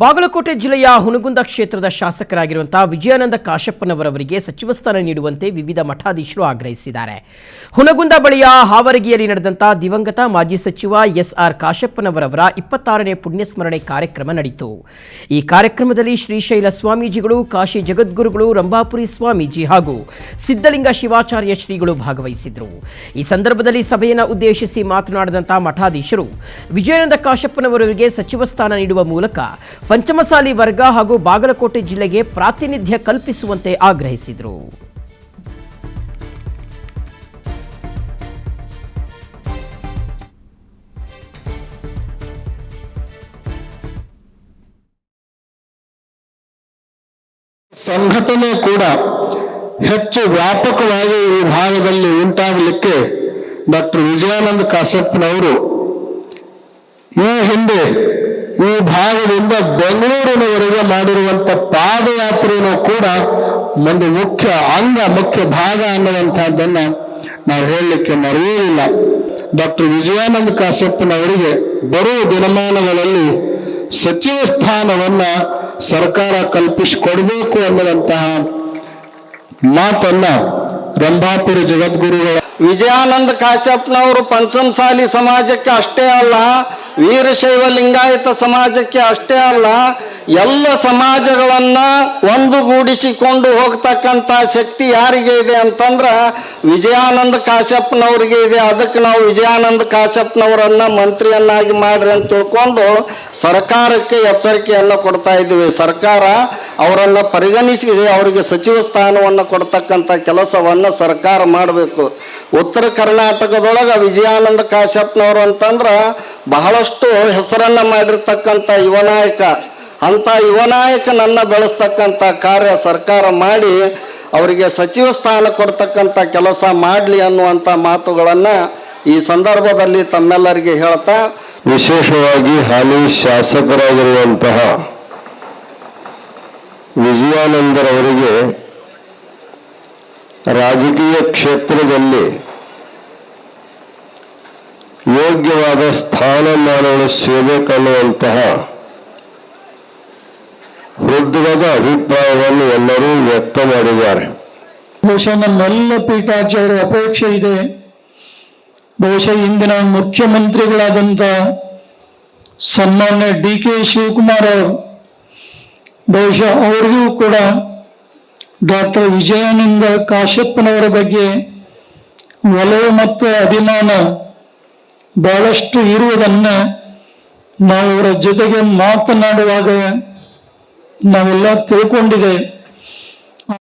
ಬಾಗಲಕೋಟೆ ಜಿಲ್ಲೆಯ ಹುನಗುಂದ ಕ್ಷೇತ್ರದ ಶಾಸಕರಾಗಿರುವಂತಹ ವಿಜಯಾನಂದ ಕಾಶಪ್ಪನವರವರಿಗೆ ಸಚಿವ ಸ್ಥಾನ ನೀಡುವಂತೆ ವಿವಿಧ ಮಠಾಧೀಶರು ಆಗ್ರಹಿಸಿದ್ದಾರೆ. ಹುನಗುಂದ ಬಳಿಯ ಹಾವರಗಿಯಲ್ಲಿ ನಡೆದಂತಹ ದಿವಂಗತ ಮಾಜಿ ಸಚಿವ ಎಸ್ಆರ್ ಕಾಶಪ್ಪನವರವರ 26ನೇ ಪುಣ್ಯಸ್ಮರಣೆ ಕಾರ್ಯಕ್ರಮ ನಡೆಯಿತು. ಈ ಕಾರ್ಯಕ್ರಮದಲ್ಲಿ ಶ್ರೀಶೈಲ ಸ್ವಾಮೀಜಿಗಳು, ಕಾಶಿ ಜಗದ್ಗುರುಗಳು, ರಂಭಾಪುರಿ ಸ್ವಾಮೀಜಿ ಹಾಗೂ ಸಿದ್ಧಲಿಂಗ ಶಿವಾಚಾರ್ಯ ಶ್ರೀಗಳು ಭಾಗವಹಿಸಿದ್ದರು. ಈ ಸಂದರ್ಭದಲ್ಲಿ ಸಭೆಯನ್ನು ಉದ್ದೇಶಿಸಿ ಮಾತನಾಡಿದಂತಹ ಮಠಾಧೀಶರು ವಿಜಯಾನಂದ ಕಾಶಪ್ಪನವರವರಿಗೆ ಸಚಿವ ಸ್ಥಾನ ನೀಡುವ ಮೂಲಕ ಪಂಚಮಸಾಲಿ ವರ್ಗ ಹಾಗೂ ಬಾಗಲಕೋಟೆ ಜಿಲ್ಲೆಗೆ ಪ್ರಾತಿನಿಧ್ಯ ಕಲ್ಪಿಸುವಂತೆ ಆಗ್ರಹಿಸಿದರು. ಸಂಘಟನೆ ಕೂಡ ಹೆಚ್ಚು ವ್ಯಾಪಕವಾಗಿ ಈ ಭಾಗದಲ್ಲಿ ಉಂಟಾಗಲಿಕ್ಕೆ ಡಾಕ್ಟರ್ ವಿಜಯಾನಂದ ಕಾಶಪ್ಪನವರು ಈ ಹಿಂದೆ ಈ ಭಾಗದಿಂದ ಬೆಂಗಳೂರಿನವರೆಗೆ ಮಾಡಿರುವಂತ ಪಾದಯಾತ್ರೆಯೂ ಕೂಡ ಒಂದು ಮುಖ್ಯ ಭಾಗ ಅನ್ನುವಂತಹದ್ದನ್ನ ನಾವು ಹೇಳಲಿಕ್ಕೆ ಮರೆಯುವುದಿಲ್ಲ. ಡಾಕ್ಟರ್ ವಿಜಯಾನಂದ ಕಾಶಪ್ಪನವರಿಗೆ ಬರುವ ದಿನಮಾನಗಳಲ್ಲಿ ಸಚಿವ ಸ್ಥಾನವನ್ನ ಸರ್ಕಾರ ಕಲ್ಪಿಸಿಕೊಡಬೇಕು ಅನ್ನುವಂತಹ ಮಾತನ್ನ ರಂಭಾಪುರಿ ಜಗದ್ಗುರುಗಳ ವಿಜಯಾನಂದ ಕಾಶಪ್ಪನವರು ಪಂಚಮಸಾಲಿ ಸಮಾಜಕ್ಕೆ ಅಷ್ಟೇ ಅಲ್ಲ, ವೀರಶೈವ ಲಿಂಗಾಯತ ಸಮಾಜಕ್ಕೆ ಅಷ್ಟೇ ಅಲ್ಲ, ಎಲ್ಲ ಸಮಾಜಗಳನ್ನ ಒಂದುಗೂಡಿಸಿಕೊಂಡು ಹೋಗ್ತಕ್ಕಂಥ ಶಕ್ತಿ ಯಾರಿಗೆ ಇದೆ ಅಂತಂದ್ರ ವಿಜಯಾನಂದ ಕಾಶಪ್ಪನವ್ರಿಗೆ ಇದೆ. ಅದಕ್ಕೆ ನಾವು ವಿಜಯಾನಂದ ಕಾಶಪ್ಪನವರನ್ನ ಮಂತ್ರಿಯನ್ನಾಗಿ ಮಾಡ್ರಿ ಅಂತ ತಿಳ್ಕೊಂಡು ಸರ್ಕಾರಕ್ಕೆ ಎಚ್ಚರಿಕೆಯನ್ನು ಕೊಡ್ತಾ ಇದ್ದೀವಿ. ಸರ್ಕಾರ ಅವರನ್ನು ಪರಿಗಣಿಸಿ ಅವರಿಗೆ ಸಚಿವ ಸ್ಥಾನವನ್ನು ಕೊಡ್ತಕ್ಕಂಥ ಕೆಲಸವನ್ನು ಸರ್ಕಾರ ಮಾಡಬೇಕು. ಉತ್ತರ ಕರ್ನಾಟಕದೊಳಗೆ ವಿಜಯಾನಂದ ಕಾಶಪ್ಪನವರು ಅಂತಂದ್ರೆ ಬಹಳಷ್ಟು ಹೆಸರನ್ನ ಮಾಡಿರ್ತಕ್ಕಂಥ ಯುವ ನಾಯಕ. ಅಂಥ ಯುವ ನಾಯಕನನ್ನ ಬೆಳೆಸ್ತಕ್ಕಂಥ ಕಾರ್ಯ ಸರ್ಕಾರ ಮಾಡಿ ಅವರಿಗೆ ಸಚಿವ ಸ್ಥಾನ ಕೊಡ್ತಕ್ಕಂಥ ಕೆಲಸ ಮಾಡಲಿ ಅನ್ನುವಂಥ ಮಾತುಗಳನ್ನು ಈ ಸಂದರ್ಭದಲ್ಲಿ ತಮ್ಮೆಲ್ಲರಿಗೆ ಹೇಳ್ತಾ, ವಿಶೇಷವಾಗಿ ಹಾಲಿ ಶಾಸಕರಾಗಿರುವಂತಹ ವಿಜಯಾನಂದರವರಿಗೆ ರಾಜಕೀಯ ಕ್ಷೇತ್ರದಲ್ಲಿ ಯೋಗ್ಯವಾದ ಸ್ಥಾನಮಾನವನ್ನು ಸಿಗಬೇಕನ್ನುವಂತಹ ಹೃದಯದ ಅಭಿಪ್ರಾಯವನ್ನು ಎಲ್ಲರೂ ವ್ಯಕ್ತ ಮಾಡಿದ್ದಾರೆ. ಬಹುಶಃ ನಮ್ಮೆಲ್ಲ ಪೀಠಾಚಾರ್ಯರ ಅಪೇಕ್ಷೆ ಇದೆ. ಬಹುಶಃ ಇಂದಿನ ಮುಖ್ಯಮಂತ್ರಿಗಳಾದಂಥ ಸನ್ಮಾನ್ಯ ಡಿ.ಕೆ. ಶಿವಕುಮಾರ್ ಅವರು ಬಹುಶಃ ಅವರಿಗೂ ಕೂಡ ಡಾಕ್ಟರ್ ವಿಜಯಾನಂದ ಕಾಶಪ್ಪನವರ ಬಗ್ಗೆ ಒಲವು ಮತ್ತು ಅಭಿಮಾನ ಬಹಳಷ್ಟು ಇರುವುದನ್ನು ನಾವು ಅವರ ಜೊತೆಗೆ ಮಾತನಾಡುವಾಗ ನಾವೆಲ್ಲ ತಿಳ್ಕೊಂಡಿದ್ದೇವೆ.